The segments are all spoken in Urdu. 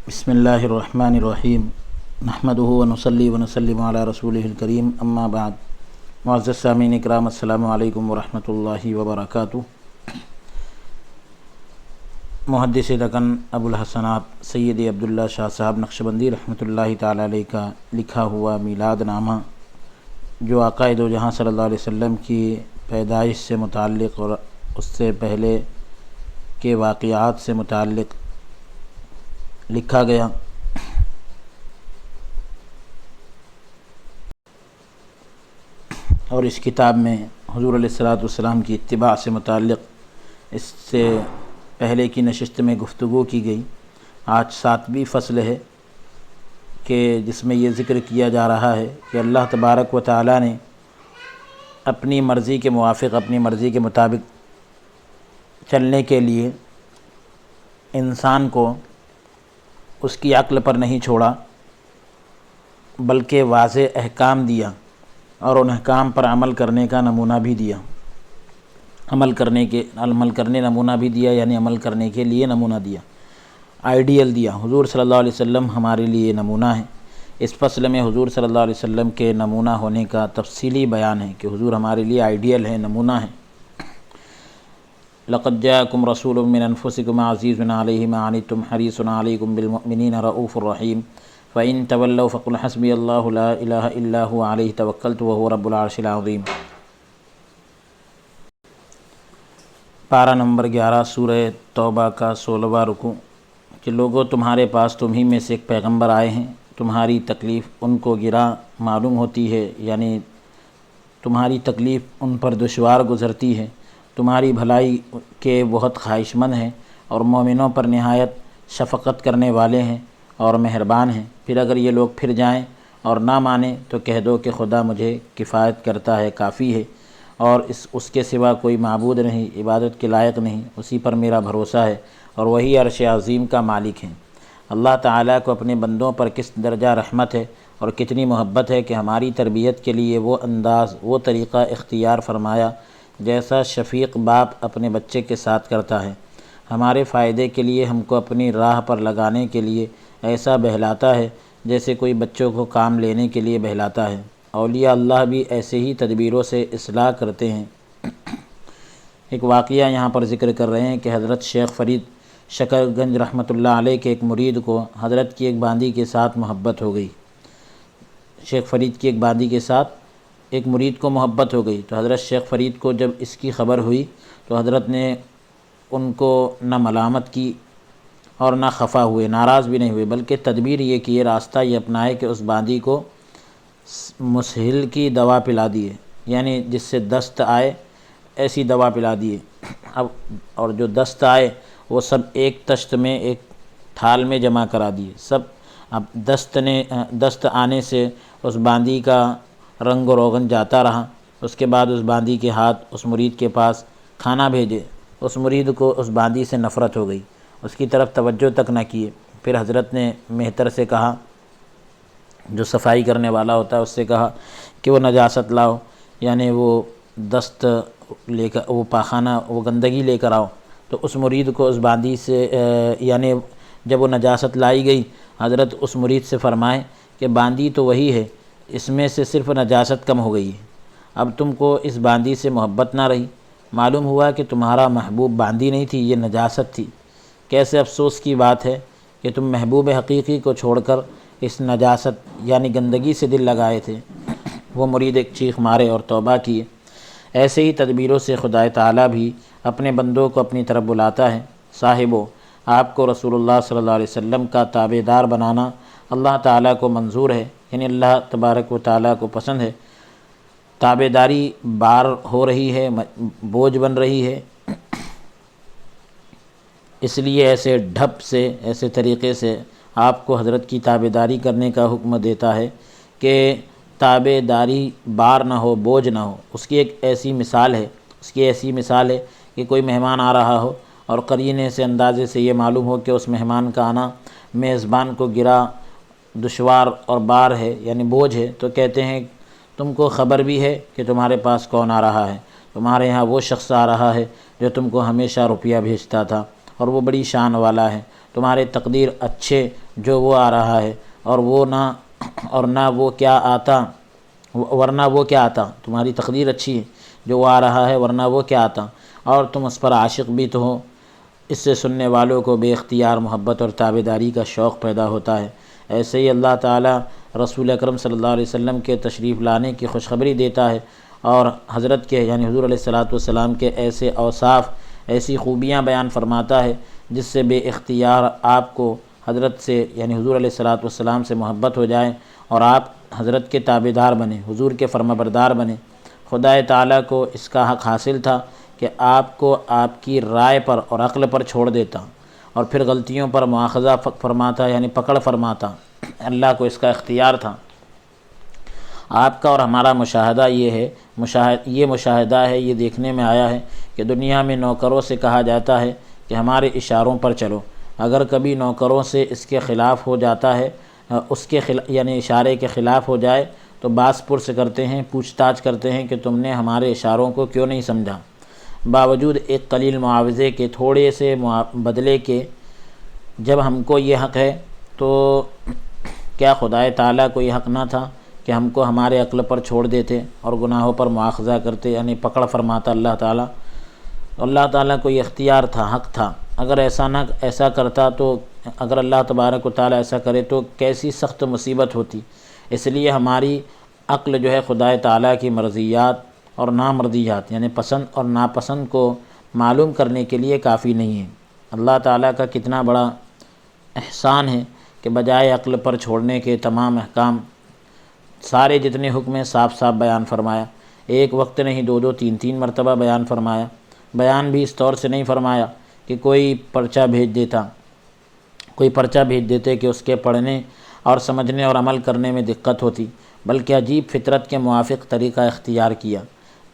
بسم اللہ الرحمن الرحیم نحمدہ ونصلی ونسلم علی رسولہ الکریم اما بعد۔ معزز سامعین اکرام، السلام علیکم ورحمۃ اللہ وبرکاتہ۔ محدث دکن ابو الحسنات سید عبداللہ شاہ صاحب نقشبندی رحمۃ اللہ تعالی علیہ کا لکھا ہوا میلاد نامہ، جو آقا دو جہاں صلی اللہ علیہ وسلم کی پیدائش سے متعلق اور اس سے پہلے کے واقعات سے متعلق لکھا گیا، اور اس کتاب میں حضور علیہ الصلوۃ والسلام کی اتباع سے متعلق اس سے پہلے کی نشست میں گفتگو کی گئی۔ آج 7ویں فصل ہے کہ جس میں یہ ذکر کیا جا رہا ہے کہ اللہ تبارک و تعالی نے اپنی مرضی کے موافق، اپنی مرضی کے مطابق چلنے کے لیے انسان کو اس کی عقل پر نہیں چھوڑا، بلکہ واضح احکام دیا اور ان احکام پر عمل کرنے کا نمونہ بھی دیا، عمل کرنے نمونہ بھی دیا، یعنی عمل کرنے کے لیے نمونہ دیا، آئیڈیل دیا۔ حضور صلی اللہ علیہ وسلم ہمارے لیے نمونہ ہے۔ اس فصل میں حضور صلی اللہ علیہ وسلم کے نمونہ ہونے کا تفصیلی بیان ہے کہ حضور ہمارے لیے آئیڈیل ہے، نمونہ ہے۔ لقد جاءکم رسول من انفسکم عزیز علیہ ما عنتم حریص علیکم بالمؤمنین رؤوف الرحیم فإن تولوا فقل حسبی اللہ لا الہ الا هو علیہ توکلت وهو رب العرش العظیم۔ پارہ نمبر 11 سورہ توبہ کا 16واں رکوع کہ لوگو تمہارے پاس تمہیں میں سے ایک پیغمبر آئے ہیں، تمہاری تکلیف ان کو گراں معلوم ہوتی ہے، یعنی تمہاری تکلیف ان پر دشوار گزرتی ہے، تمہاری بھلائی کے بہت خواہش مند ہیں اور مومنوں پر نہایت شفقت کرنے والے ہیں اور مہربان ہیں۔ پھر اگر یہ لوگ پھر جائیں اور نہ مانیں تو کہہ دو کہ خدا مجھے کفایت کرتا ہے، کافی ہے، اور اس کے سوا کوئی معبود نہیں، عبادت کے لائق نہیں، اسی پر میرا بھروسہ ہے اور وہی عرش عظیم کا مالک ہیں۔ اللہ تعالیٰ کو اپنے بندوں پر کس درجہ رحمت ہے اور کتنی محبت ہے کہ ہماری تربیت کے لیے وہ انداز، وہ طریقہ اختیار فرمایا جیسا شفیق باپ اپنے بچے کے ساتھ کرتا ہے۔ ہمارے فائدے کے لیے ہم کو اپنی راہ پر لگانے کے لیے ایسا بہلاتا ہے جیسے کوئی بچوں کو کام لینے کے لیے بہلاتا ہے۔ اولیاء اللہ بھی ایسے ہی تدبیروں سے اصلاح کرتے ہیں۔ ایک واقعہ یہاں پر ذکر کر رہے ہیں کہ حضرت شیخ فرید شکر گنج رحمۃ اللہ علیہ کے ایک مرید کو حضرت کی ایک باندی کے ساتھ محبت ہو گئی۔ شیخ فرید کی ایک باندی کے ساتھ ایک مرید کو محبت ہو گئی، تو حضرت شیخ فرید کو جب اس کی خبر ہوئی تو حضرت نے ان کو نہ ملامت کی اور نہ خفا ہوئے، ناراض بھی نہیں ہوئے، بلکہ تدبیر یہ کیے، راستہ یہ اپنائے کہ اس باندی کو مسہل کی دوا پلا دیے، یعنی جس سے دست آئے ایسی دوا پلا دیے۔ اور جو دست آئے وہ سب ایک تشت میں، ایک تھال میں جمع کرا دیے سب۔ اب دست آنے سے اس باندی کا رنگ و روغن جاتا رہا۔ اس کے بعد اس باندی کے ہاتھ اس مرید کے پاس کھانا بھیجے، اس مرید کو اس باندی سے نفرت ہو گئی، اس کی طرف توجہ تک نہ کیے۔ پھر حضرت نے مہتر سے کہا، جو صفائی کرنے والا ہوتا ہے، اس سے کہا کہ وہ نجاست لاؤ، یعنی وہ دست لے کر، وہ پاخانہ، وہ گندگی لے کر آؤ۔ تو اس مرید کو اس باندی سے، یعنی جب وہ نجاست لائی گئی، حضرت اس مرید سے فرمائے کہ باندی تو وہی ہے، اس میں سے صرف نجاست کم ہو گئی ہے، اب تم کو اس باندی سے محبت نہ رہی، معلوم ہوا کہ تمہارا محبوب باندی نہیں تھی، یہ نجاست تھی۔ کیسے افسوس کی بات ہے کہ تم محبوب حقیقی کو چھوڑ کر اس نجاست یعنی گندگی سے دل لگائے تھے۔ وہ مرید ایک چیخ مارے اور توبہ کیے۔ ایسے ہی تدبیروں سے خدا تعالیٰ بھی اپنے بندوں کو اپنی طرف بلاتا ہے۔ صاحبو، آپ کو رسول اللہ صلی اللہ علیہ وسلم کا تابع دار بنانا اللہ تعالیٰ کو منظور ہے، یعنی اللہ تبارک و تعالیٰ کو پسند ہے۔ تابع داری بار ہو رہی ہے، بوجھ بن رہی ہے، اس لیے ایسے ڈھپ سے، ایسے طریقے سے آپ کو حضرت کی تابع داری کرنے کا حکم دیتا ہے کہ تابع داری بار نہ ہو، بوجھ نہ ہو۔ اس کی ایک ایسی مثال ہے کہ کوئی مہمان آ رہا ہو اور قرینے سے، اندازے سے یہ معلوم ہو کہ اس مہمان کا آنا میزبان کو گرا دشوار اور بار ہے، یعنی بوجھ ہے، تو کہتے ہیں تم کو خبر بھی ہے کہ تمہارے پاس کون آ رہا ہے، تمہارے ہاں وہ شخص آ رہا ہے جو تم کو ہمیشہ روپیہ بھیجتا تھا اور وہ بڑی شان والا ہے، تمہارے تقدیر اچھے جو وہ آ رہا ہے، اور نہ وہ کیا آتا، ورنہ وہ کیا آتا، تمہاری تقدیر اچھی ہے جو وہ آ رہا ہے، ورنہ وہ کیا آتا، اور تم اس پر عاشق بھی تو ہو۔ اس سے سننے والوں کو بے اختیار محبت اور تابعداری کا شوق پیدا ہوتا ہے۔ ایسے ہی اللہ تعالیٰ رسول اکرم صلی اللہ علیہ وسلم کے تشریف لانے کی خوشخبری دیتا ہے، اور حضرت کے یعنی حضور علیہ الصلوۃ کے ایسے اوصاف، ایسی خوبیاں بیان فرماتا ہے جس سے بے اختیار آپ کو حضرت سے یعنی حضور علیہ الصلوۃ سے محبت ہو جائے، اور آپ حضرت کے تابعدار بنیں، حضور کے فرمانبردار بنیں۔ خدا تعالیٰ کو اس کا حق حاصل تھا کہ آپ کو آپ کی رائے پر اور عقل پر چھوڑ دیتا، اور پھر غلطیوں پر مواخذہ فرماتا یعنی پکڑ فرماتا۔ اللہ کو اس کا اختیار تھا۔ آپ کا اور ہمارا مشاہدہ یہ مشاہدہ ہے، یہ دیکھنے میں آیا ہے کہ دنیا میں نوکروں سے کہا جاتا ہے کہ ہمارے اشاروں پر چلو۔ اگر کبھی نوکروں سے اس کے خلاف ہو جاتا ہے، یعنی اشارے کے خلاف ہو جائے تو باس پرس کرتے ہیں، پوچھ تاچھ کرتے ہیں کہ تم نے ہمارے اشاروں کو کیوں نہیں سمجھا، باوجود ایک قلیل معاوضے کے، تھوڑے سے بدلے کے۔ جب ہم کو یہ حق ہے تو کیا خدا تعالیٰ کو یہ حق نہ تھا کہ ہم کو ہمارے عقل پر چھوڑ دیتے اور گناہوں پر مواخذہ کرتے، یعنی پکڑ فرماتا اللہ تعالیٰ۔ اللہ تعالیٰ کو یہ اختیار تھا، حق تھا۔ اگر ایسا کرتا تو اگر اللہ تبارک و تعالیٰ ایسا کرے تو کیسی سخت مصیبت ہوتی۔ اس لیے ہماری عقل جو ہے خدا تعالیٰ کی مرضیات اور نامرضیات یعنی پسند اور ناپسند کو معلوم کرنے کے لیے کافی نہیں ہے۔ اللہ تعالیٰ کا کتنا بڑا احسان ہے کہ بجائے عقل پر چھوڑنے کے تمام احکام، سارے جتنے حکم ہیں صاف صاف بیان فرمایا۔ ایک وقت نہیں، دو تین مرتبہ بیان فرمایا۔ بیان بھی اس طور سے نہیں فرمایا کہ کوئی پرچہ بھیج دیتے کہ اس کے پڑھنے اور سمجھنے اور عمل کرنے میں دقت ہوتی، بلکہ عجیب فطرت کے موافق طریقہ اختیار کیا۔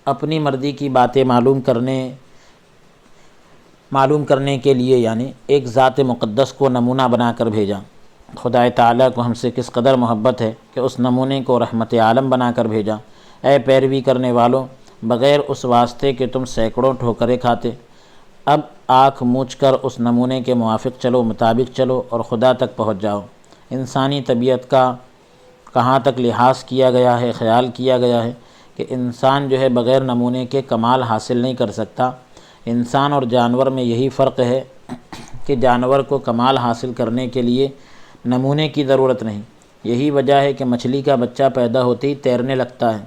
اپنی مرضی کی باتیں معلوم کرنے کے لیے یعنی ایک ذات مقدس کو نمونہ بنا کر بھیجا۔ خدا تعالیٰ کو ہم سے کس قدر محبت ہے کہ اس نمونے کو رحمت عالم بنا کر بھیجا۔ اے پیروی کرنے والوں، بغیر اس واسطے کہ تم سینکڑوں ٹھوکریں کھاتے، اب آنکھ موچ کر اس نمونے کے موافق چلو، مطابق چلو اور خدا تک پہنچ جاؤ۔ انسانی طبیعت کا کہاں تک لحاظ کیا گیا ہے، خیال کیا گیا ہے کہ انسان جو ہے بغیر نمونے کے کمال حاصل نہیں کر سکتا۔ انسان اور جانور میں یہی فرق ہے کہ جانور کو کمال حاصل کرنے کے لیے نمونے کی ضرورت نہیں۔ یہی وجہ ہے کہ مچھلی کا بچہ پیدا ہوتے ہی تیرنے لگتا ہے،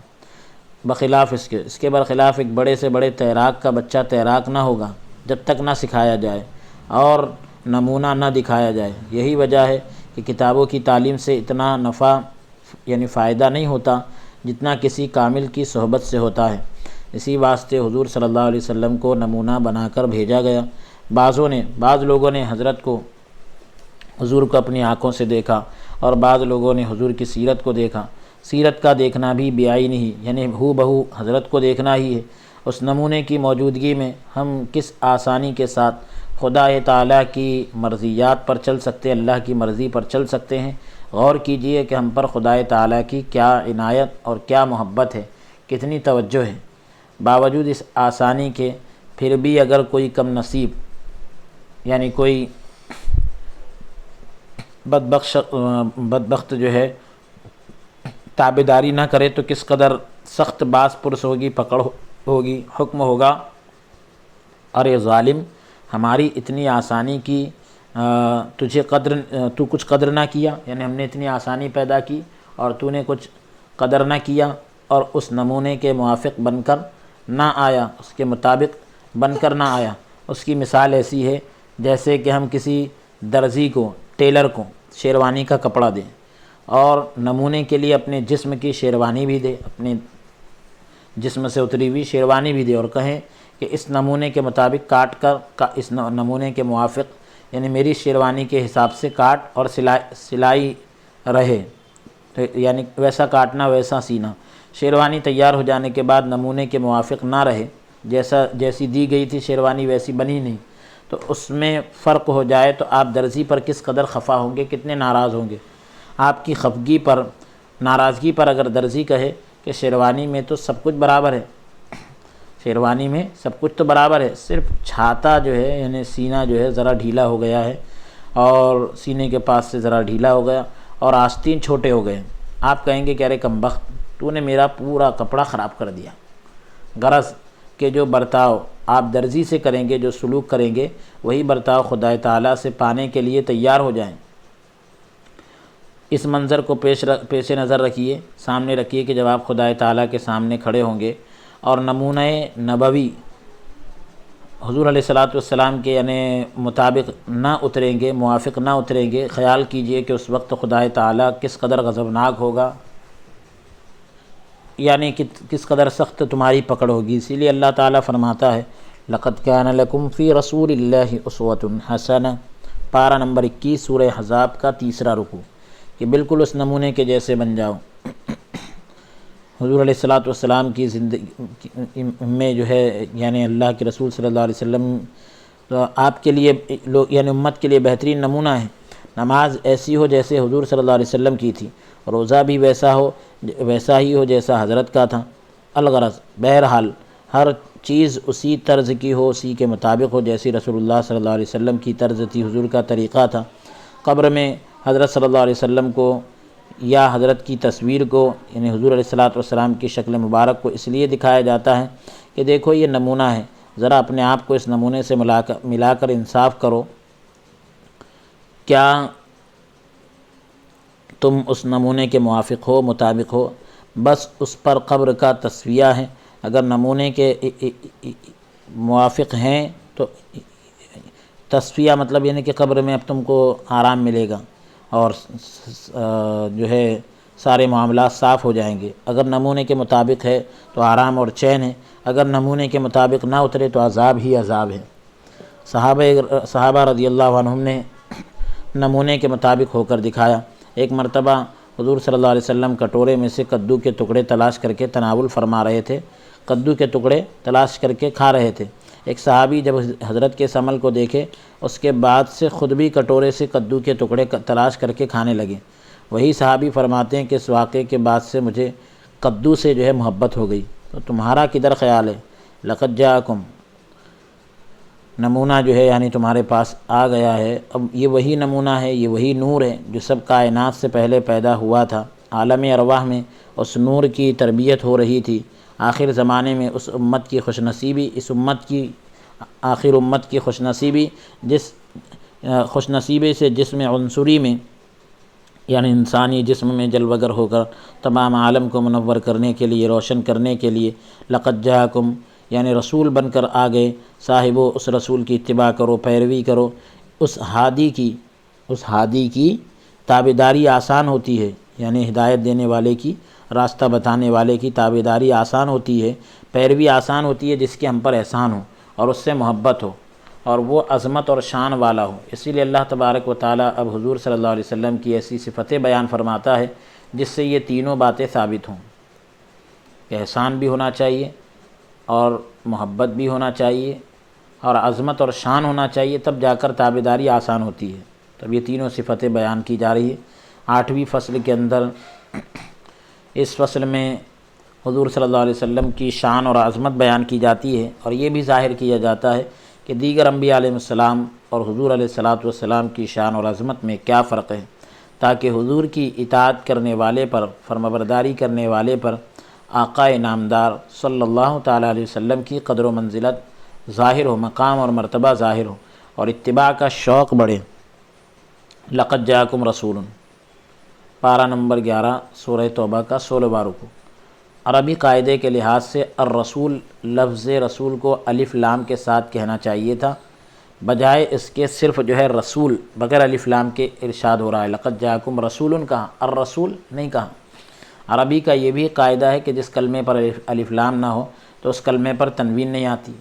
بخلاف اس کے برخلاف ایک بڑے سے بڑے تیراک کا بچہ تیراک نہ ہوگا جب تک نہ سکھایا جائے اور نمونہ نہ دکھایا جائے۔ یہی وجہ ہے کہ کتابوں کی تعلیم سے اتنا نفع یعنی فائدہ نہیں ہوتا جتنا کسی کامل کی صحبت سے ہوتا ہے۔ اسی واسطے حضور صلی اللہ علیہ وسلم کو نمونہ بنا کر بھیجا گیا۔ بعض لوگوں نے حضور کو اپنی آنکھوں سے دیکھا، اور بعض لوگوں نے حضور کی سیرت کو دیکھا۔ سیرت کا دیکھنا بھی بیعینی ہی یعنی ہو بہو حضرت کو دیکھنا ہی ہے۔ اس نمونے کی موجودگی میں ہم کس آسانی کے ساتھ خدا تعالیٰ کی مرضیات پر چل سکتے، اللہ کی مرضی پر چل سکتے ہیں۔ غور کیجئے کہ ہم پر خدا تعالیٰ کی کیا عنایت اور کیا محبت ہے، کتنی توجہ ہے۔ باوجود اس آسانی کے پھر بھی اگر کوئی کم نصیب یعنی کوئی بدبخت جو ہے تابعداری نہ کرے تو کس قدر سخت باس پرس ہوگی، پکڑ ہوگی، حکم ہوگا۔ ارے ظالم، ہماری اتنی آسانی کی تو کچھ قدر نہ کیا، یعنی ہم نے اتنی آسانی پیدا کی اور تو نے کچھ قدر نہ کیا اور اس نمونے کے موافق بن کر نہ آیا، اس کے مطابق بن کر نہ آیا۔ اس کی مثال ایسی ہے جیسے کہ ہم کسی درزی کو، ٹیلر کو شیروانی کا کپڑا دیں اور نمونے کے لیے اپنے جسم کی شیروانی بھی دے، اپنے جسم سے اتری ہوئی شیروانی بھی دے، اور کہیں کہ اس نمونے کے مطابق کاٹ کر اس نمونے کے موافق یعنی میری شیروانی کے حساب سے کاٹ اور سلائی رہے، یعنی ویسا کاٹنا ویسا سینا۔ شیروانی تیار ہو جانے کے بعد نمونے کے موافق نہ رہے، جیسی دی گئی تھی شیروانی ویسی بنی نہیں، تو اس میں فرق ہو جائے تو آپ درزی پر کس قدر خفا ہوں گے، کتنے ناراض ہوں گے۔ آپ کی خفگی پر، ناراضگی پر اگر درزی کہے کہ شیروانی میں تو سب کچھ برابر ہے، شیروانی میں سب کچھ تو برابر ہے، صرف چھاتا جو ہے یعنی سینہ جو ہے ذرا ڈھیلا ہو گیا ہے اور سینے کے پاس سے ذرا ڈھیلا ہو گیا اور آستین چھوٹے ہو گئے۔ آپ کہیں گے کہ ارے کمبخت، تو نے میرا پورا کپڑا خراب کر دیا۔ غرض کہ جو برتاؤ آپ درزی سے کریں گے، جو سلوک کریں گے، وہی برتاؤ خدا تعالیٰ سے پانے کے لیے تیار ہو جائیں۔ اس منظر کو پیش نظر رکھیے، سامنے رکھیے کہ جب آپ خدا تعالیٰ کے سامنے کھڑے ہوں گے اور نمونہ نبوی حضور علیہ الصلاۃ والسلام کے یعنی مطابق نہ اتریں گے، موافق نہ اتریں گے، خیال کیجئے کہ اس وقت خدا تعالیٰ کس قدر غضبناک ہوگا، یعنی کس قدر سخت تمہاری پکڑ ہوگی۔ اسی لیے اللہ تعالیٰ فرماتا ہے لَقَدْ كَانَ لَكُمْ فِي رَسُولِ اللَّهِ أُسْوَةٌ حَسَنَةٌ، پارہ نمبر 21 سورہ احزاب کا تیسرا رکوع، کہ بالکل اس نمونے کے جیسے بن جاؤ۔ حضور علیہ الصلاۃ والسلام کی زندگی میں جو ہے یعنی اللہ کے رسول صلی اللہ علیہ وسلم آپ کے لیے یعنی امت کے لیے بہترین نمونہ ہے۔ نماز ایسی ہو جیسے حضور صلی اللہ علیہ وسلم کی تھی، روزہ بھی ویسا ہی ہو جیسا حضرت کا تھا۔ الغرض بہرحال ہر چیز اسی طرز کی ہو، اسی کے مطابق ہو جیسی رسول اللہ صلی اللہ علیہ وسلم کی طرز تھی، حضور کا طریقہ تھا۔ قبر میں حضرت صلی اللہ علیہ وسلم کو یا حضرت کی تصویر کو یعنی حضور علیہ الصلاۃ والسلام کی شکل مبارک کو اس لیے دکھایا جاتا ہے کہ دیکھو یہ نمونہ ہے، ذرا اپنے آپ کو اس نمونے سے ملا کر انصاف کرو، کیا تم اس نمونے کے موافق ہو، مطابق ہو؟ بس اس پر قبر کا تصفیہ ہے۔ اگر نمونے کے موافق ہیں تو تصفیہ مطلب یعنی کہ قبر میں اب تم کو آرام ملے گا اور جو ہے سارے معاملات صاف ہو جائیں گے۔ اگر نمونے کے مطابق ہے تو آرام اور چین ہے، اگر نمونے کے مطابق نہ اترے تو عذاب ہی عذاب ہے۔ صحابہ رضی اللہ عنہم نے نمونے کے مطابق ہو کر دکھایا۔ ایک مرتبہ حضور صلی اللہ علیہ وسلم کٹورے میں سے کدو کے ٹکڑے تلاش کر کے تناول فرما رہے تھے، کدو کے ٹکڑے تلاش کر کے کھا رہے تھے۔ ایک صحابی جب حضرت کے اس عمل کو دیکھے، اس کے بعد سے خود بھی کٹورے سے کدو کے ٹکڑے تلاش کر کے کھانے لگے۔ وہی صحابی فرماتے ہیں کہ اس واقعے کے بعد سے مجھے کدو سے جو ہے محبت ہو گئی۔ تو تمہارا کدھر خیال ہے؟ لقد جاءکم، نمونہ جو ہے یعنی تمہارے پاس آ گیا ہے۔ اب یہ وہی نمونہ ہے، یہ وہی نور ہے جو سب کائنات سے پہلے پیدا ہوا تھا۔ عالم ارواح میں اس نور کی تربیت ہو رہی تھی۔ آخر زمانے میں اس امت کی خوش نصیبی، اس امت کی آخر امت کی خوش نصیبی، جس خوش نصیبی سے جسم عنصری میں یعنی انسانی جسم میں جلوہ گر ہو کر تمام عالم کو منور کرنے کے لیے، روشن کرنے کے لیے لقد جاءکم یعنی رسول بن کر آ گئے۔ صاحبو اس رسول کی اتباع کرو، پیروی کرو۔ اس ہادی کی تابعداری آسان ہوتی ہے، یعنی ہدایت دینے والے کی، راستہ بتانے والے کی تابعداری آسان ہوتی ہے، پیروی آسان ہوتی ہے جس کے ہم پر احسان ہو اور اس سے محبت ہو اور وہ عظمت اور شان والا ہو۔ اسی لیے اللہ تبارک و تعالیٰ اب حضور صلی اللہ علیہ وسلم کی ایسی صفتیں بیان فرماتا ہے جس سے یہ تینوں باتیں ثابت ہوں کہ احسان بھی ہونا چاہیے اور محبت بھی ہونا چاہیے اور عظمت اور شان ہونا چاہیے، تب جا کر تابعداری آسان ہوتی ہے۔ تب یہ تینوں صفتیں بیان کی جا رہی ہے 8ویں فصل کے اندر۔ اس فصل میں حضور صلی اللہ علیہ وسلم کی شان اور عظمت بیان کی جاتی ہے اور یہ بھی ظاہر کیا جاتا ہے کہ دیگر انبیاء علیہ السلام اور حضور علیہ الصلاۃ والسلام کی شان اور عظمت میں کیا فرق ہے، تاکہ حضور کی اطاعت کرنے والے پر، فرمانبرداری کرنے والے پر آقا نامدار صلی اللہ تعالیٰ علیہ وسلم کی قدر و منزلت ظاہر ہو، مقام اور مرتبہ ظاہر ہو اور اتباع کا شوق بڑھے۔ لقد جاءکم رسول، پارہ نمبر 11 سورہ توبہ کا 16واں رکوع۔ عربی قاعدے کے لحاظ سے الرسول لفظ رسول کو الف لام کے ساتھ کہنا چاہیے تھا، بجائے اس کے صرف جو ہے رسول بغیر الف لام کے ارشاد ہو رہا ہے۔ لقد جاءکم رسول کہا، الرسول نہیں کہا۔ عربی کا یہ بھی قاعدہ ہے کہ جس کلمے پر الف لام نہ ہو تو اس کلمے پر تنوین نہیں آتی،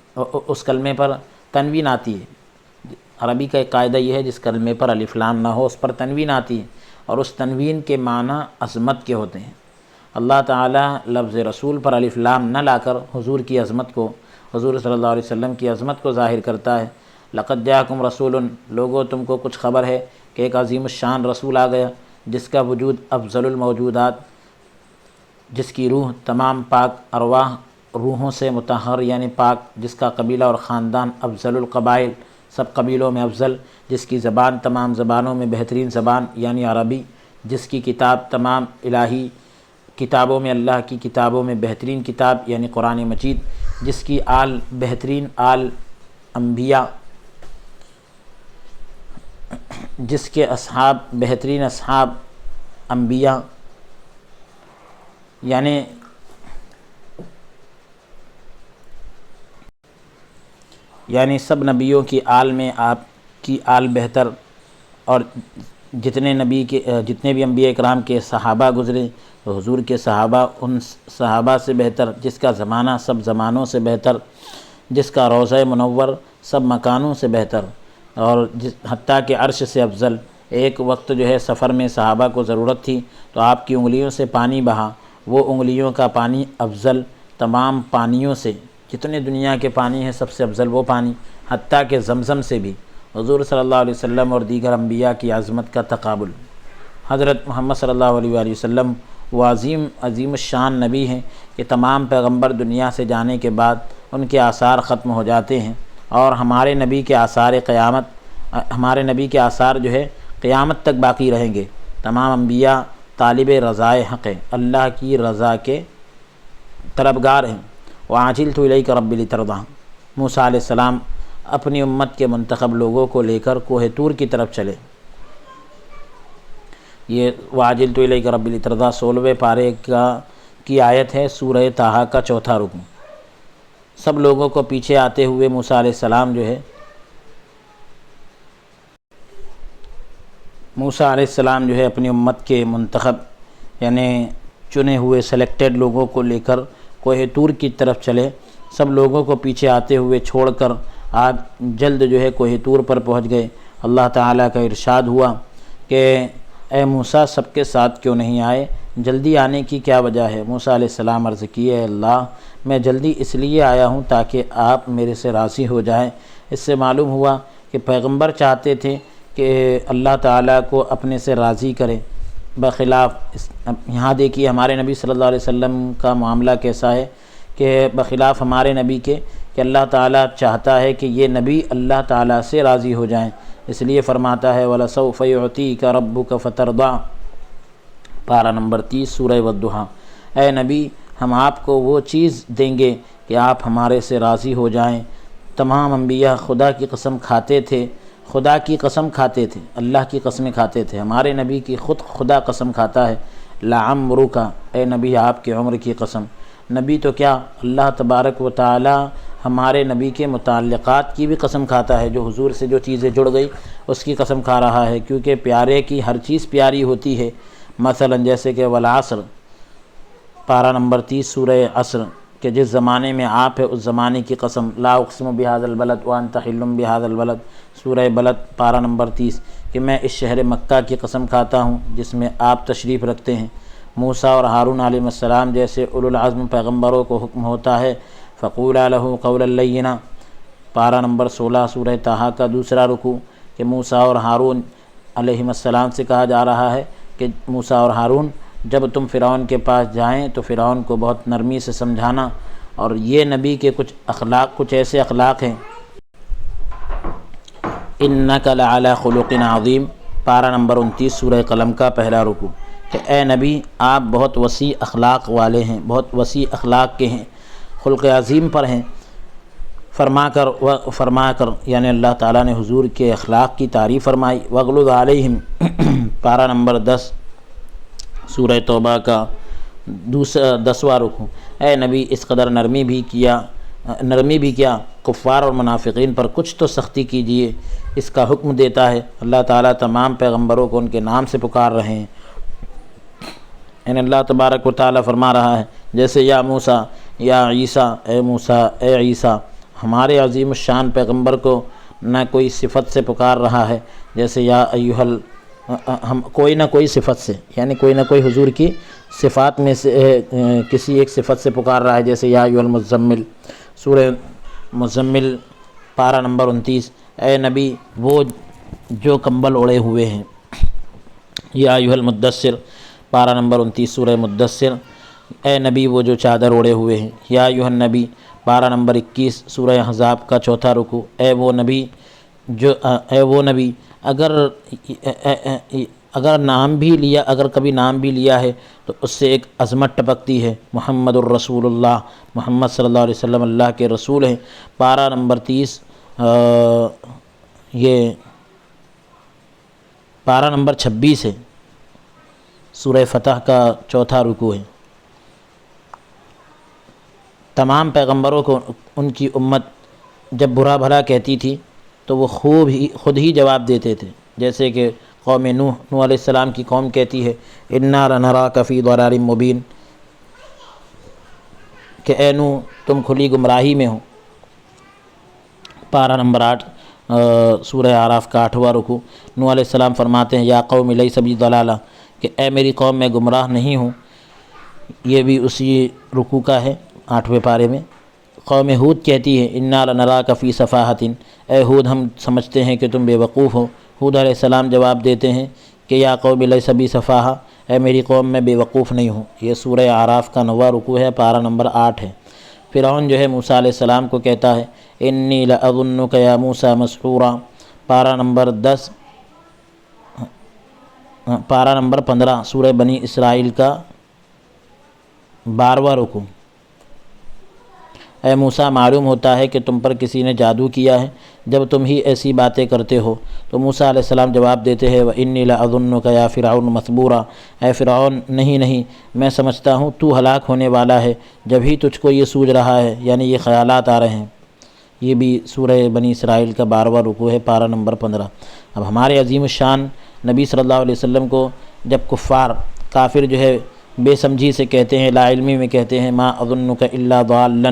اس کلمے پر تنوین آتی ہے۔ عربی کا ایک قاعدہ یہ ہے جس کلمے پر الف لام نہ ہو اس پر تنوین آتی ہے اور اس تنوین کے معنی عظمت کے ہوتے ہیں۔ اللہ تعالیٰ لفظ رسول پر الف لام نہ لا کر حضور کی عظمت کو، حضور صلی اللہ علیہ وسلم کی عظمت کو ظاہر کرتا ہے۔ لقد جاءکم رسول، لوگوں تم کو کچھ خبر ہے کہ ایک عظیم الشان رسول آ گیا جس کا وجود افضل الموجودات، جس کی روح تمام پاک ارواح روحوں سے مطہر یعنی پاک، جس کا قبیلہ اور خاندان افضل القبائل سب قبیلوں میں افضل، جس کی زبان تمام زبانوں میں بہترین زبان یعنی عربی، جس کی کتاب تمام الہی کتابوں میں اللہ کی کتابوں میں بہترین کتاب یعنی قرآن مجید، جس کی آل بہترین آل انبیاء، جس کے اصحاب بہترین اصحاب انبیاء، یعنی سب نبیوں کی آل میں آپ کی آل بہتر، اور جتنے بھی انبیاء اکرام کے صحابہ گزرے تو حضور کے صحابہ ان صحابہ سے بہتر، جس کا زمانہ سب زمانوں سے بہتر، جس کا روضہ منور سب مکانوں سے بہتر، اور حتیٰ کہ عرش سے افضل۔ ایک وقت جو ہے سفر میں صحابہ کو ضرورت تھی تو آپ کی انگلیوں سے پانی بہا، وہ انگلیوں کا پانی افضل تمام پانیوں سے، جتنے دنیا کے پانی ہیں سب سے افضل وہ پانی، حتیٰ کہ زمزم سے بھی حضور صلی اللہ علیہ وسلم اور دیگر انبیاء کی عظمت کا تقابل۔ حضرت محمد صلی اللہ علیہ وآلہ وسلم وہ عظیم الشان نبی ہیں کہ تمام پیغمبر دنیا سے جانے کے بعد ان کے آثار ختم ہو جاتے ہیں، اور ہمارے نبی کے آثار جو ہے قیامت تک باقی رہیں گے۔ تمام انبیاء طالب رضائے حق ہیں، اللہ کی رضا کے طلبگار ہیں۔ وَعَجِلْتُ إِلَيْكَ رَبِّ لِتَرْضَىٰ، موسیٰ علیہ السلام اپنی امت کے منتخب لوگوں کو لے کر کوہ طور کی طرف چلے۔ یہ وَعَجِلْتُ إِلَيْكَ رَبِّ لِتَرْضَىٰ 16ویں پارے کی آیت ہے، سورہ طٰہٰ کا چوتھا رکن۔ سب لوگوں کو پیچھے آتے ہوئے موسیٰ علیہ السلام جو ہے اپنی امت کے منتخب یعنی چنے ہوئے سلیکٹڈ لوگوں کو لے کر کوہ طور کی طرف چلے۔ سب لوگوں کو پیچھے آتے ہوئے چھوڑ کر آپ جلد جو ہے کوہ طور پر پہنچ گئے۔ اللہ تعالیٰ کا ارشاد ہوا کہ اے موسیٰ سب کے ساتھ کیوں نہیں آئے، جلدی آنے کی کیا وجہ ہے؟ موسیٰ علیہ السلام عرض کیے، اے اللہ میں جلدی اس لیے آیا ہوں تاکہ آپ میرے سے راضی ہو جائیں۔ اس سے معلوم ہوا کہ پیغمبر چاہتے تھے کہ اللہ تعالیٰ کو اپنے سے راضی کرے، بخلاف یہاں دیکھیے ہمارے نبی صلی اللہ علیہ وسلم کا معاملہ کیسا ہے کہ بخلاف ہمارے نبی کے کہ اللہ تعالیٰ چاہتا ہے کہ یہ نبی اللہ تعالیٰ سے راضی ہو جائیں، اس لیے فرماتا ہے وَلَسَوْفَ يُعْطِيكَ رَبُّكَ فَتَرْضَىٰ، پارہ نمبر 30 سورہ والضحیٰ۔ اے نبی ہم آپ کو وہ چیز دیں گے کہ آپ ہمارے سے راضی ہو جائیں۔ تمام انبیاء خدا کی قسم کھاتے تھے، اللہ کی قسمیں کھاتے تھے۔ ہمارے نبی کی خود خدا قسم کھاتا ہے، لَعَمْرُكَ، اے نبی آپ کی عمر کی قسم۔ نبی تو کیا اللہ تبارک و تعالی ہمارے نبی کے متعلقات کی بھی قسم کھاتا ہے، جو حضور سے جو چیزیں جڑ گئی اس کی قسم کھا رہا ہے، کیونکہ پیارے کی ہر چیز پیاری ہوتی ہے۔ مثلا جیسے کہ والعصر، پارہ نمبر 30 سورہ عصر، کہ جس زمانے میں آپ ہے اس زمانے کی قسم، لا اقسم بہذا البلد وانت حل بہذا البلد، سورہ بلد پارہ نمبر 30، کہ میں اس شہر مکہ کی قسم کھاتا ہوں جس میں آپ تشریف رکھتے ہیں۔ موسیٰ اور ہارون علیہ السلام جیسے اولو العزم پیغمبروں کو حکم ہوتا ہے فَقُولَا لَهُ قَوْلًا لَيِّنًا، پارہ نمبر 16 سورہ طٰہٰ کا دوسرا رکوع، کہ موسیٰ اور ہارون علیہ السلام سے کہا جا رہا ہے کہ موسیٰ اور ہارون جب تم فرعون کے پاس جائیں تو فرعون کو بہت نرمی سے سمجھانا۔ اور یہ نبی کے کچھ ایسے اخلاق ہیں، اِنَّكَ لَعَلَىٰ خُلُقٍ عَظِيمٍ، پارہ نمبر 29 سورہ قلم کا پہلا رکوع، کہ اے نبی آپ بہت وسیع اخلاق والے ہیں، بہت وسیع اخلاق کے ہیں، خلق عظیم پر ہیں۔ فرما کر یعنی اللہ تعالیٰ نے حضور کے اخلاق کی تعریف فرمائی۔ وَاغْلُظْ عَلَيْهِمْ، پارہ نمبر 10 سورہ توبہ کا 10واں رکوع، اے نبی اس قدر نرمی بھی کیا کفار اور منافقین پر کچھ تو سختی کیجیے، اس کا حکم دیتا ہے۔ اللہ تعالیٰ تمام پیغمبروں کو ان کے نام سے پکار رہے ہیں، یعنی اللہ تبارک و تعالیٰ فرما رہا ہے جیسے یا موسیٰ، یا عیسیٰ، اے موسیٰ، اے عیسیٰ، ہمارے عظیم الشان پیغمبر کو نہ کوئی صفت سے پکار رہا ہے جیسے یا ایہل، ہم کوئی نہ کوئی صفت سے، یعنی کوئی نہ کوئی حضور کی صفات میں سے کسی ایک صفت سے پکار رہا ہے، جیسے یا ایہا المزمل، سورہ مزمل پارہ نمبر 29، اے نبی وہ جو کمبل اوڑے ہوئے ہیں، یا ایہا المدثر پارہ نمبر 29 سورہ مدثر، اے نبی وہ جو چادر اوڑے ہوئے ہیں، یا ایہا النبی پارہ نمبر 21 سورہ احزاب کا چوتھا رکوع، اے وہ نبی جو اے وہ نبی اگر نام بھی لیا، اگر کبھی نام بھی لیا ہے تو اس سے ایک عظمت ٹپکتی ہے۔ محمد الرسول اللہ، محمد صلی اللہ علیہ وسلم اللہ کے رسول ہیں۔ پارہ نمبر 30، یہ پارہ نمبر 26 ہے، سورہ فتح کا چوتھا رکوع ہے۔ تمام پیغمبروں کو ان کی امت جب برا بھلا کہتی تھی تو وہ خود ہی جواب دیتے تھے، جیسے کہ قوم نوح علیہ السلام کی قوم کہتی ہے انا لنراک فی ضلال مبین، کہ اے نوح تم کھلی گمراہی میں ہو۔ پارہ نمبر 8 سورہ اعراف کا 8واں رکوع۔ نوح علیہ السلام فرماتے ہیں یا قوم لیس بی ضلالہ، کہ اے میری قوم میں گمراہ نہیں ہوں۔ یہ بھی اسی رکوع کا ہے 8ویں پارے میں۔ قوم ہود کہتی ہے انا لنراک فی صفاحۃ، اے ہود ہم سمجھتے ہیں کہ تم بے وقوف ہو۔ ہود علیہ السلام جواب دیتے ہیں کہ یا قوم لیس بی صفاحہ، اے میری قوم میں بے وقوف نہیں ہوں۔ یہ سورہ اعراف کا 9واں رکوع ہے، پارہ نمبر 8 ہے۔ فرعون جو ہے موسیٰ علیہ السلام کو کہتا ہے انی لاظنک یا موسیٰ مسحورا، پارہ نمبر 10، پارہ نمبر 15 سورہ بنی اسرائیل کا 12واں رکوع۔ اے موسیٰ معلوم ہوتا ہے کہ تم پر کسی نے جادو کیا ہے جب تم ہی ایسی باتیں کرتے ہو۔ تو موسیٰ علیہ السلام جواب دیتے ہیں وَإِنِّي لَأَظُنُّكَ يَا فِرْعَوْنُ مَثْبُورًا، اے فرعون نہیں میں سمجھتا ہوں تو ہلاک ہونے والا ہے جب ہی تجھ کو یہ سوچ رہا ہے، یعنی یہ خیالات آ رہے ہیں۔ یہ بھی سورہ بنی اسرائیل کا 12واں رکوع ہے، پارہ نمبر 15۔ اب ہمارے عظیم الشان نبی صلی اللہ علیہ وسلم کو جب کافر جو ہے بے سمجھی سے کہتے ہیں، لا علمی میں کہتے ہیں ما اظنک الا ضالا،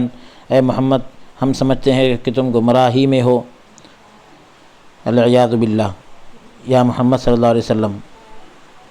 اے محمد ہم سمجھتے ہیں کہ تم گمراہی میں ہو، العیاذ باللہ، یا محمد صلی اللہ علیہ وسلم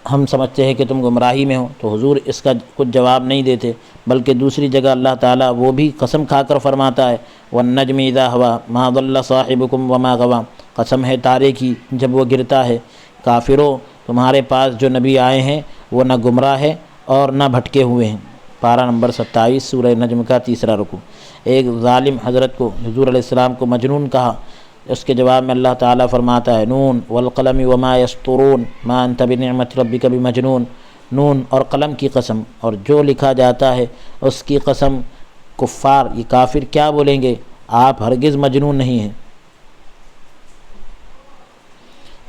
ہم سمجھتے ہیں کہ تم گمراہی میں ہو، تو حضور اس کا کچھ جواب نہیں دیتے، بلکہ دوسری جگہ اللہ تعالیٰ وہ بھی قسم کھا کر فرماتا ہے والنجم اذا ہوا ما ضل صاحبکم وما غوی، قسم ہے تارے کی جب وہ گرتا ہے۔ کافروں تمہارے پاس جو نبی آئے ہیں وہ نہ گمراہ ہے اور نہ بھٹکے ہوئے ہیں۔ پارہ نمبر 27 سورہ نجم کا 3واں رکوع۔ ایک ظالم حضرت کو حضور علیہ السلام کو مجنون کہا، اس کے جواب میں اللہ تعالیٰ فرماتا ہے نون والقلم وما یسطرون ما انت بنعمت ربک بمجنون، نون اور قلم کی قسم اور جو لکھا جاتا ہے اس کی قسم۔ کفار یہ کافر کیا بولیں گے، آپ ہرگز مجنون نہیں ہیں۔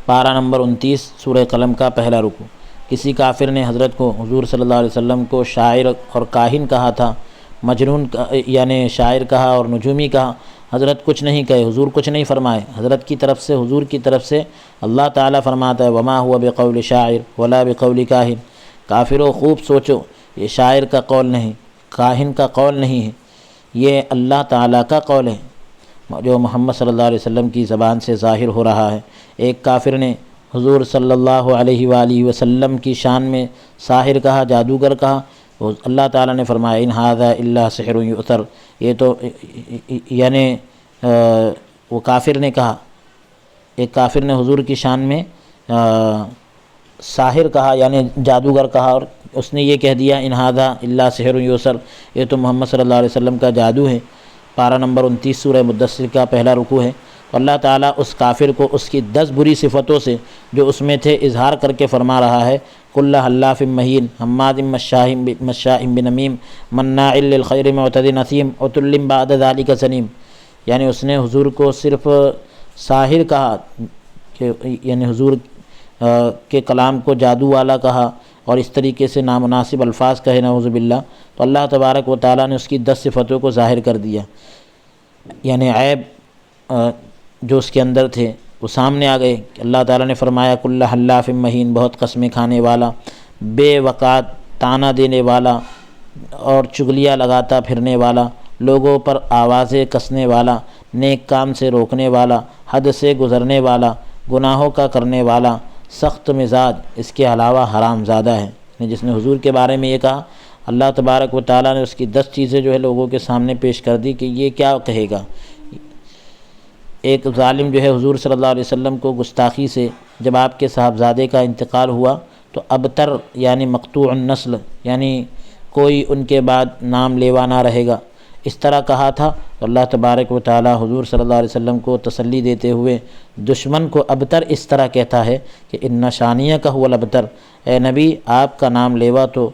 پارہ نمبر 29 سورہ قلم کا پہلا رکوع۔ کسی کافر نے حضرت کو حضور صلی اللہ علیہ وسلم کو شاعر اور کاہن کہا تھا، مجنون یعنی شاعر کہا اور نجومی کہا۔ حضرت کچھ نہیں کہے، حضور کچھ نہیں فرمائے۔ حضرت کی طرف سے، حضور کی طرف سے اللہ تعالیٰ فرماتا ہے وما هو بقول شاعر ولا بقول کاہن، کافروں خوب سوچو، یہ شاعر کا قول نہیں، کاہن کا قول نہیں ہے، یہ اللہ تعالیٰ کا قول ہے جو محمد صلی اللہ علیہ وسلم کی زبان سے ظاہر ہو رہا ہے۔ ایک کافر نے حضور صلی اللہ علیہ وآلہ وسلم کی شان میں ساحر کہا، جادوگر کہا، اللہ تعالیٰ نے فرمایا ان ھذا الا سحر یؤثر، یہ تو یعنی وہ کافر نے کہا، ایک کافر نے حضور کی شان میں ساحر کہا یعنی جادوگر کہا، اور اس نے یہ کہہ دیا ان ھذا الا سحر یؤثر، یہ تو محمد صلی اللہ علیہ وسلم کا جادو ہے۔ پارہ نمبر 29 سورہ مدثر کا پہلا رکوع ہے۔ تو اللہ تعالیٰ اس کافر کو اس کی 10 بری صفتوں سے جو اس میں تھے اظہار کر کے فرما رہا ہے کل حلاف مہین حماد مشاء بنمیم مناع للخیر معتد نثیم عتل بعد ذلک زنیم، یعنی اس نے حضور کو صرف ساحر کہا کہ یعنی حضور کے کلام کو جادو والا کہا اور اس طریقے سے نامناسب الفاظ کہے نعوذ باللہ، تو اللہ تبارک و تعالیٰ نے اس کی 10 صفتوں کو ظاہر کر دیا، یعنی عیب جو اس کے اندر تھے وہ سامنے آ گئے۔ اللہ تعالیٰ نے فرمایا کل حلاف مہین، بہت قسمیں کھانے والا، بے وقات تانا دینے والا اور چغلیاں لگاتا پھرنے والا، لوگوں پر آوازیں کسنے والا، نیک کام سے روکنے والا، حد سے گزرنے والا، گناہوں کا کرنے والا، سخت مزاج، اس کے علاوہ حرام زادہ ہے۔ جس نے حضور کے بارے میں یہ کہا، اللہ تبارک و تعالیٰ نے اس کی 10 چیزیں جو ہے لوگوں کے سامنے پیش کر دی کہ یہ کیا کہے گا۔ ایک ظالم جو ہے حضور صلی اللہ علیہ وسلم کو گستاخی سے جب آپ کے صاحبزادے کا انتقال ہوا تو ابتر یعنی مقطوع النسل، یعنی کوئی ان کے بعد نام لیوا نہ رہے گا، اس طرح کہا تھا تو اللہ تبارک و تعالی حضور صلی اللہ علیہ وسلم کو تسلی دیتے ہوئے دشمن کو ابتر اس طرح کہتا ہے کہ ان شانیہ کا هو الابتر، اے نبی آپ کا نام لیوا تو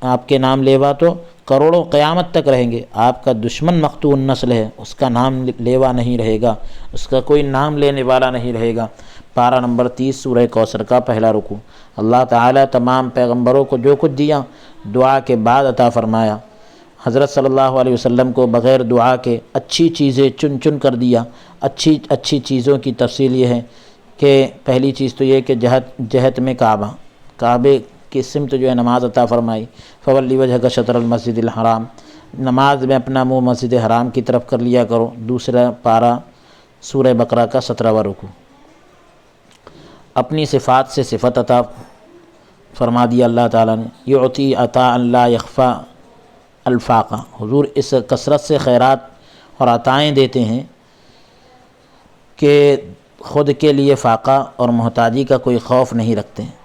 آپ کے نام لیوا تو کروڑوں قیامت تک رہیں گے، آپ کا دشمن مقطوع النسل ہے، اس کا نام لیوا نہیں رہے گا، اس کا کوئی نام لینے والا نہیں رہے گا۔ پارہ نمبر 30 سورہ کوثر کا پہلا رکوع۔ اللہ تعالیٰ تمام پیغمبروں کو جو کچھ دیا دعا کے بعد عطا فرمایا، حضرت صلی اللہ علیہ وسلم کو بغیر دعا کے اچھی چیزیں چن چن کر دیا۔ اچھی چیزوں کی تفصیل یہ ہے کہ پہلی چیز تو یہ کہ جہت میں کعبے کی سمت جو ہے نماز عطا فرمائی، فولی وجہک شطر المسجد الحرام، نماز میں اپنا منہ مسجد حرام کی طرف کر لیا کرو۔ دوسرا پارہ سورہ بقرہ کا 17واں رکوع۔ اپنی صفات سے صفت عطا فرما دیا اللہ تعالیٰ نے، یعطی عطاء لا یخفی الفاقہ، حضور اس کثرت سے خیرات اور عطائیں دیتے ہیں کہ خود کے لیے فاقہ اور محتاجی کا کوئی خوف نہیں رکھتے ہیں۔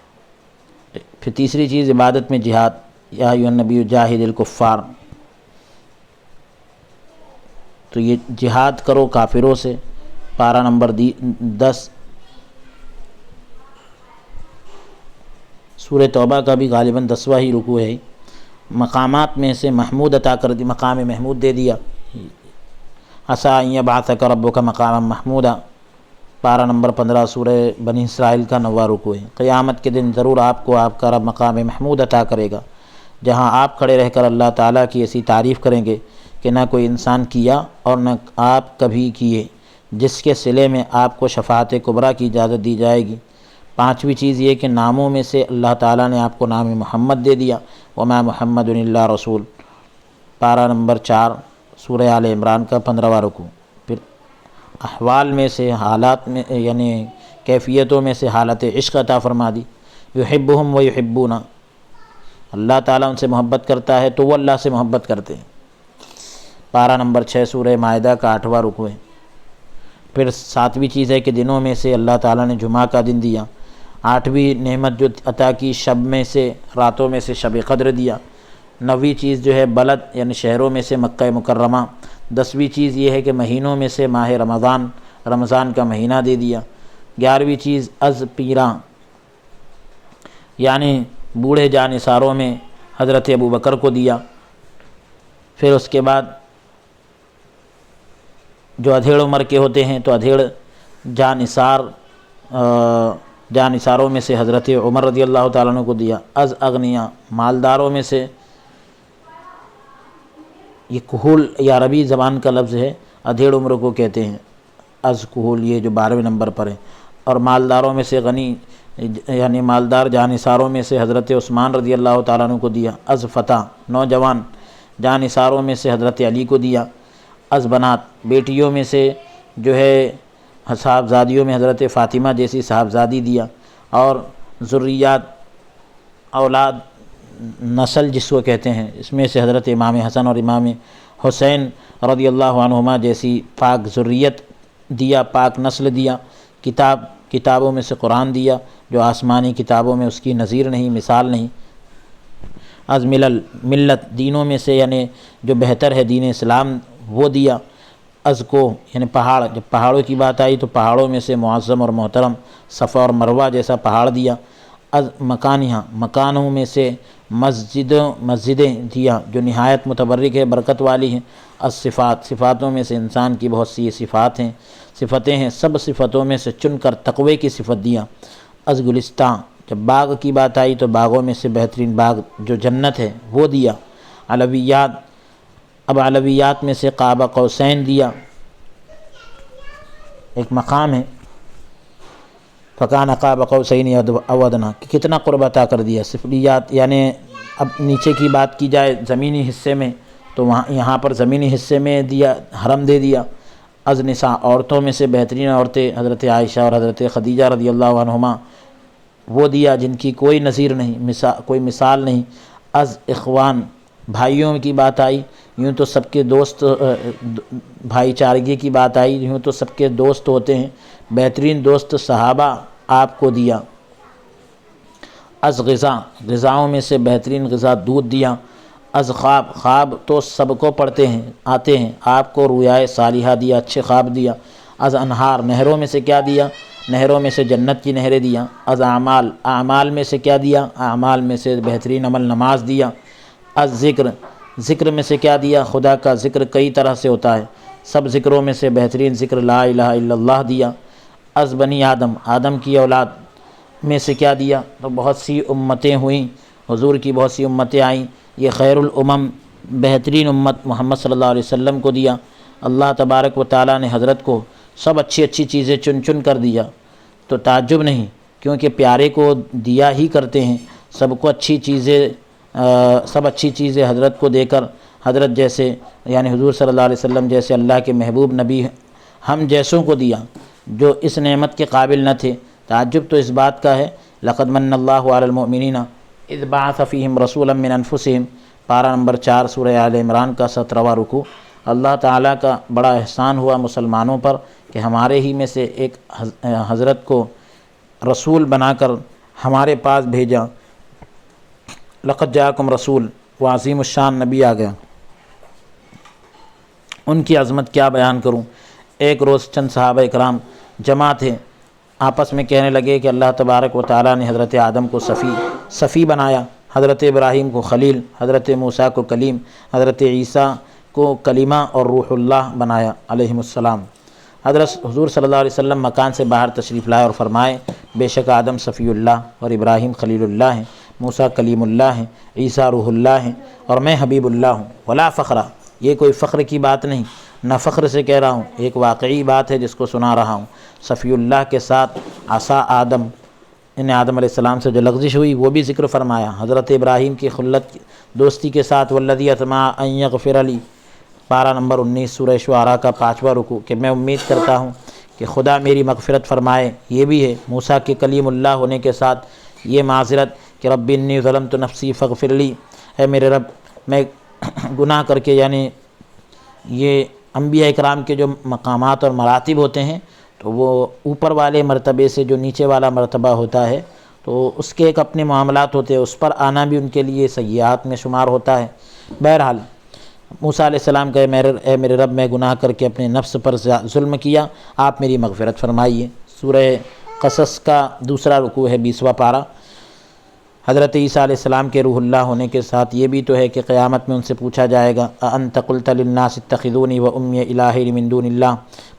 پھر تیسری چیز عبادت میں جہاد، یا ایھا النبی جاہد الکفار، تو یہ جہاد کرو کافروں سے۔ پارہ نمبر 10 سورہ توبہ کا بھی غالباً 10واں ہی رکوع ہے۔ مقامات میں سے محمود عطا کر دی، مقام محمود دے دیا، عسیٰ ان یبعثک ربک مقاما محمودا۔ پارہ نمبر 15 سورہ بنی اسرائیل کا 9واں رکوع ہے۔ قیامت کے دن ضرور آپ کو آپ کا رب مقام محمود عطا کرے گا، جہاں آپ کھڑے رہ کر اللہ تعالیٰ کی ایسی تعریف کریں گے کہ نہ کوئی انسان کیا اور نہ آپ کبھی کیے، جس کے صلے میں آپ کو شفاعت کبریٰ کی اجازت دی جائے گی۔ پانچویں چیز یہ کہ ناموں میں سے اللہ تعالیٰ نے آپ کو نام محمد دے دیا، وما محمد الا رسول۔ پارہ نمبر 4 سورہ آل عمران کا 15واں رکوع۔ پھر احوال میں سے، حالات میں یعنی کیفیتوں میں سے حالت عشق عطا فرما دی، یحبہم ویحبون، اللہ تعالیٰ ان سے محبت کرتا ہے تو وہ اللہ سے محبت کرتے ہیں۔ پارہ نمبر 6 سورہ مائدہ کا 8واں رکوع ہے۔ پھر 7ویں چیز ہے کہ دنوں میں سے اللہ تعالیٰ نے جمعہ کا دن دیا۔ 8ویں نعمت جو عطا کی شب میں سے، راتوں میں سے شب قدر دیا۔ 9ویں چیز جو ہے بلد یعنی شہروں میں سے مکہ مکرمہ۔ 10ویں چیز یہ ہے کہ مہینوں میں سے ماہ رمضان کا مہینہ دے دیا۔ 11ویں چیز از پیراں یعنی بوڑھے جانثاروں میں حضرت ابوبکر کو دیا۔ پھر اس کے بعد جو ادھیڑ عمر کے ہوتے ہیں تو ادھیڑ جانثاروں میں سے حضرت عمر رضی اللہ تعالیٰ عنہ کو دیا۔ از اغنیاء مالداروں میں سے، یہ کہول یہ عربی زبان کا لفظ ہے، ادھیڑ عمر کو کہتے ہیں از کہول، یہ جو 12ویں نمبر پر ہے۔ اور مالداروں میں سے غنی یعنی مالدار جانثاروں میں سے حضرت عثمان رضی اللہ تعالیٰ عنہ کو دیا۔ از فتح نوجوان جانثاروں میں سے حضرت علی کو دیا۔ از بنات بیٹیوں میں سے جو ہے صاحبزادیوں میں حضرت فاطمہ جیسی صاحبزادی دیا۔ اور ذریات اولاد نسل جس کو کہتے ہیں، اس میں سے حضرت امام حسن اور امام حسین رضی اللہ عنہما جیسی پاک ذریت دیا، پاک نسل دیا۔ کتابوں میں سے قرآن دیا، جو آسمانی کتابوں میں اس کی نظیر نہیں، مثال نہیں۔ از ملت دینوں میں سے یعنی جو بہتر ہے دین اسلام وہ دیا۔ از کو یعنی پہاڑ، جب پہاڑوں کی بات آئی تو پہاڑوں میں سے معظم اور محترم صفا اور مروہ جیسا پہاڑ دیا۔ از مکانوں میں سے مسجدیں دیا جو نہایت متبرک ہے، برکت والی ہیں۔ از صفاتوں میں سے انسان کی بہت سی صفتیں ہیں، سب صفتوں میں سے چن کر تقوی کی صفت دیا۔ از گلستان جب باغ کی بات آئی تو باغوں میں سے بہترین باغ جو جنت ہے وہ دیا۔ علویات میں سے قاب قوسین دیا، ایک مقام ہے، فکان قاب قوسین او ادنیٰ، کہ کتنا قرب عطا کر دیا۔ سفلیات یعنی اب نیچے کی بات کی جائے زمینی حصے میں تو یہاں پر زمینی حصے میں دیا، حرم دے دیا۔ از نساء عورتوں میں سے بہترین عورتیں حضرت عائشہ اور حضرت خدیجہ رضی اللہ عنہما وہ دیا جن کی کوئی نظیر نہیں، کوئی مثال نہیں۔ از اخوان بھائیوں کی بات آئی، یوں تو سب کے دوست، بھائی چارگی کی بات آئی، یوں تو سب کے دوست ہوتے ہیں، بہترین دوست صحابہ آپ کو دیا۔ از غذاؤں میں سے بہترین غذا دودھ دیا۔ از خواب، خواب تو سب کو پڑھتے ہیں آتے ہیں، آپ کو رویائے صالحہ دیا، اچھے خواب دیا۔ از انہار، نہروں میں سے کیا دیا؟ نہروں میں سے جنت کی نہریں دیا۔ از اعمال، اعمال میں سے کیا دیا؟ اعمال میں سے بہترین عمل نماز دیا۔ از ذکر، ذکر میں سے کیا دیا؟ خدا کا ذکر کئی طرح سے ہوتا ہے، سب ذکروں میں سے بہترین ذکر لا الہ الا اللہ دیا۔ از بنی آدم، آدم کی اولاد میں سے کیا دیا؟ تو بہت سی امتیں ہوئیں، حضور کی بہت سی امتیں آئیں، یہ خیر الامم بہترین امت محمد صلی اللہ علیہ وسلم کو دیا۔ اللہ تبارک و تعالیٰ نے حضرت کو سب اچھی اچھی چیزیں چن چن کر دیا، تو تعجب نہیں، کیونکہ پیارے کو دیا ہی کرتے ہیں، سب کو اچھی چیزیں سب اچھی چیزیں حضرت کو دے کر، حضرت جیسے یعنی حضور صلی اللہ علیہ وسلم جیسے اللہ کے محبوب نبی ہم جیسوں کو دیا جو اس نعمت کے قابل نہ تھے۔ تعجب تو اس بات کا ہے، لقد من اللہ علی المؤمنین اذ بعث فیہم رسولا من انفسہم، پارہ نمبر 4 سورہ آل عمران کا 17واں رکوع۔ اللہ تعالیٰ کا بڑا احسان ہوا مسلمانوں پر کہ ہمارے ہی میں سے ایک حضرت کو رسول بنا کر ہمارے پاس بھیجا۔ لقد جاءکم رسول، وہ عظیم الشان نبی آ گیا، ان کی عظمت کیا بیان کروں۔ ایک روز چند صحابہ اکرام جمع تھے، آپس میں کہنے لگے کہ اللہ تبارک و تعالیٰ نے حضرت آدم کو صفی بنایا، حضرت ابراہیم کو خلیل، حضرت موسیٰ کو کلیم، حضرت عیسیٰ کو کلمہ اور روح اللہ بنایا علیہم السلام۔ حضرت حضور صلی اللہ علیہ وسلم مکان سے باہر تشریف لائے اور فرمائے بے شک آدم صفی اللہ اور ابراہیم خلیل اللہ ہیں، موسیٰ کلیم اللہ ہیں، عیسیٰ روح اللہ ہیں اور میں حبیب اللہ ہوں۔ ولا فخرہ، یہ کوئی فخر کی بات نہیں، نہ فخر سے کہہ رہا ہوں، ایک واقعی بات ہے جس کو سنا رہا ہوں۔ صفی اللہ کے ساتھ عصا آدم، آدم علیہ السلام سے جو لغزش ہوئی وہ بھی ذکر فرمایا۔ حضرت ابراہیم کی خلت دوستی کے ساتھ والذی اطمع ان یغفر لی، پارہ نمبر 19 سورہ شعراء کا 5واں رکوع، کہ میں امید کرتا ہوں کہ خدا میری مغفرت فرمائے، یہ بھی ہے۔ موسیٰ کے کلیم اللہ ہونے کے ساتھ یہ معذرت کہ رب انی ظلمت نفسی فاغفر لی، اے میرے رب میں گناہ کر کے، یعنی یہ انبیاء اکرام کے جو مقامات اور مراتب ہوتے ہیں تو وہ اوپر والے مرتبے سے جو نیچے والا مرتبہ ہوتا ہے تو اس کے ایک اپنے معاملات ہوتے ہیں، اس پر آنا بھی ان کے لیے سیئات میں شمار ہوتا ہے۔ بہرحال موسیٰ علیہ السلام کہ اے میرے رب میں گناہ کر کے اپنے نفس پر ظلم کیا، آپ میری مغفرت فرمائیے۔ سورہ قصص کا دوسرا رکوع ہے 20واں پارہ۔ حضرت عیسیٰ علیہ السلام کے روح اللہ ہونے کے ساتھ یہ بھی تو ہے کہ قیامت میں ان سے پوچھا جائے گا اَأَنْتَ قُلْتَ لِلنَّاسِ اتَّخِذُونِي وَأُمِّيَ إِلَٰهَيْنِ مِن دُونِ اللّٰہ،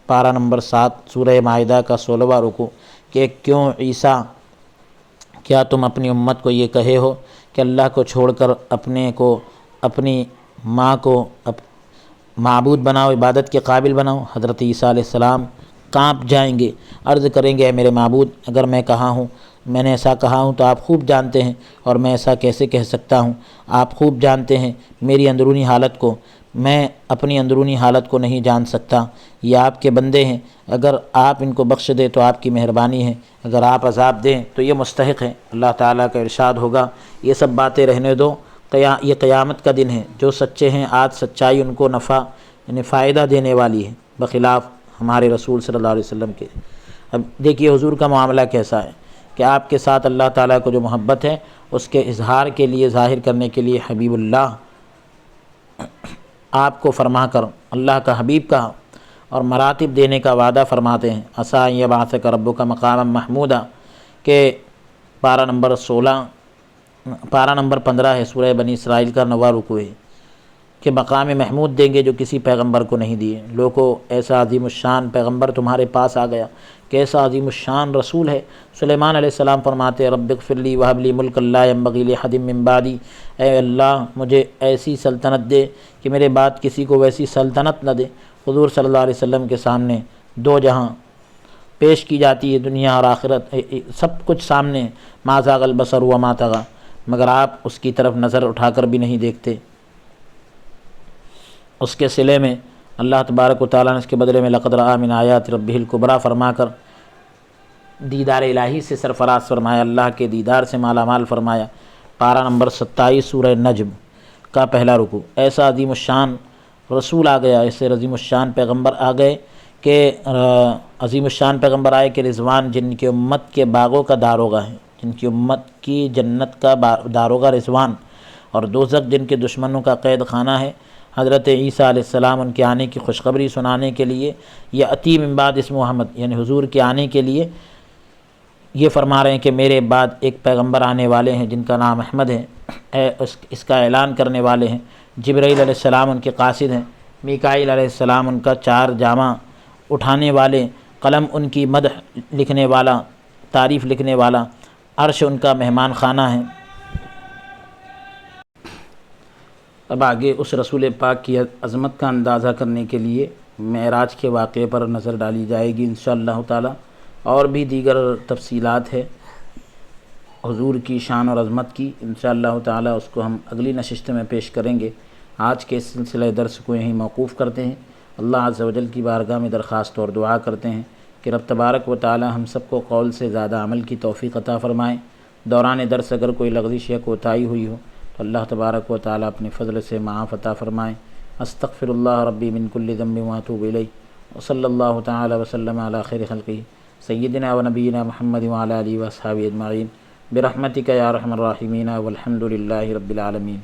پارہ نمبر 7 سورہ مائدہ کا 16واں رکوع، کہ کیوں عیسیٰ، کیا تم اپنی امت کو یہ کہے ہو کہ اللہ کو چھوڑ کر اپنے کو اپنی ماں کو معبود بناؤ، عبادت کے قابل بناؤ؟ حضرت عیسیٰ علیہ السلام کانپ جائیں گے، عرض کریں گے اے میرے معبود، اگر میں کہا ہوں، میں نے ایسا کہا ہوں تو آپ خوب جانتے ہیں، اور میں ایسا کیسے کہہ سکتا ہوں؟ آپ خوب جانتے ہیں میری اندرونی حالت کو، میں اپنی اندرونی حالت کو نہیں جان سکتا۔ یہ آپ کے بندے ہیں، اگر آپ ان کو بخش دیں تو آپ کی مہربانی ہے، اگر آپ عذاب دیں تو یہ مستحق ہے۔ اللہ تعالیٰ کا ارشاد ہوگا یہ سب باتیں رہنے دو، یہ قیامت کا دن ہے، جو سچے ہیں آج سچائی ان کو نفع یعنی فائدہ دینے والی ہے، بخلاف ہمارے رسول صلی اللہ علیہ وسلم کے۔ اب دیکھیے حضور کا معاملہ کیسا ہے کہ آپ کے ساتھ اللہ تعالیٰ کو جو محبت ہے اس کے اظہار کے لیے، ظاہر کرنے کے لیے حبیب اللہ آپ کو فرما کر اللہ کا حبیب کہا اور مراتب دینے کا وعدہ فرماتے ہیں۔ عسیٰ ان یبعثک ربک مقاما محمودا، کہ پارہ نمبر 15 ہے سورہ بنی اسرائیل کا 9واں رکوع ہے، کہ مقام محمود دیں گے جو کسی پیغمبر کو نہیں دیے۔ لوگوں ایسا عظیم الشان پیغمبر تمہارے پاس آ گیا، کیسا عظیم الشان رسول ہے۔ سلیمان علیہ السلام فرماتے رب اغفر لی وہب لی ملکا لا ینبغی لأحد من بعدی، اے اللہ مجھے ایسی سلطنت دے کہ میرے بعد کسی کو ویسی سلطنت نہ دے۔ حضور صلی اللہ علیہ وسلم کے سامنے دو جہاں پیش کی جاتی ہے، دنیا اور آخرت، سب کچھ سامنے، ما زاغ البصر وما طغی، مگر آپ اس کی طرف نظر اٹھا کر بھی نہیں دیکھتے۔ اس کے صلے میں اللہ تبارک و تعالیٰ نے اس کے بدلے میں لقد رأى من آیات ربہ الکبریٰ فرما کر دیدار الہی سے سرفراز فرمایا، اللہ کے دیدار سے مالا مال فرمایا۔ پارہ نمبر 27 سورہ نجم کا پہلا رکوع۔ ایسا عظیم الشان رسول آ گیا، ایسے عظیم الشان پیغمبر آ گئے کہ عظیم الشان پیغمبر آئے کہ رضوان جن کی امت کے باغوں کا داروغہ ہے، جن کی امت کی جنت کا داروغہ رضوان، اور دوزخ جن کے دشمنوں کا قید خانہ ہے۔ حضرت عیسیٰ علیہ السلام ان کے آنے کی خوشخبری سنانے کے لیے، یا اتی من بعد اسم محمد یعنی حضور کے آنے کے لیے یہ فرما رہے ہیں کہ میرے بعد ایک پیغمبر آنے والے ہیں جن کا نام احمد ہے، اس کا اعلان کرنے والے ہیں۔ جبرائیل علیہ السلام ان کے قاصد ہیں، میکائیل علیہ السلام ان کا چار جامہ اٹھانے والے، قلم ان کی مدح لکھنے والا، تعریف لکھنے والا، عرش ان کا مہمان خانہ ہے۔ اب آگے اس رسول پاک کی عظمت کا اندازہ کرنے کے لیے معراج کے واقعے پر نظر ڈالی جائے گی انشاءاللہ تعالی، اور بھی دیگر تفصیلات ہے حضور کی شان اور عظمت کی، انشاءاللہ تعالی اس کو ہم اگلی نشست میں پیش کریں گے۔ آج کے سلسلہ درس کو یہیں موقوف کرتے ہیں۔ اللہ عز و جل کی بارگاہ میں درخواست اور دعا کرتے ہیں کہ رب تبارک و تعالی ہم سب کو قول سے زیادہ عمل کی توفیق عطا فرمائیں۔ دوران درس اگر کوئی لغزش یا کوتاہی ہوئی ہو تو اللہ تبارک و تعالی اپنے فضل سے معاف عطا فرمائیں۔ استغفر اللہ ربی من کل ذنب واتوب الیہ، وصلی اللہ تعالی وسلم علی خیر خلقہ سیدنا و نبینا محمد وعلی آلہ واصحابہ اجمعین برحمتک یا ارحم الراحمین والحمد للہ رب العالمین۔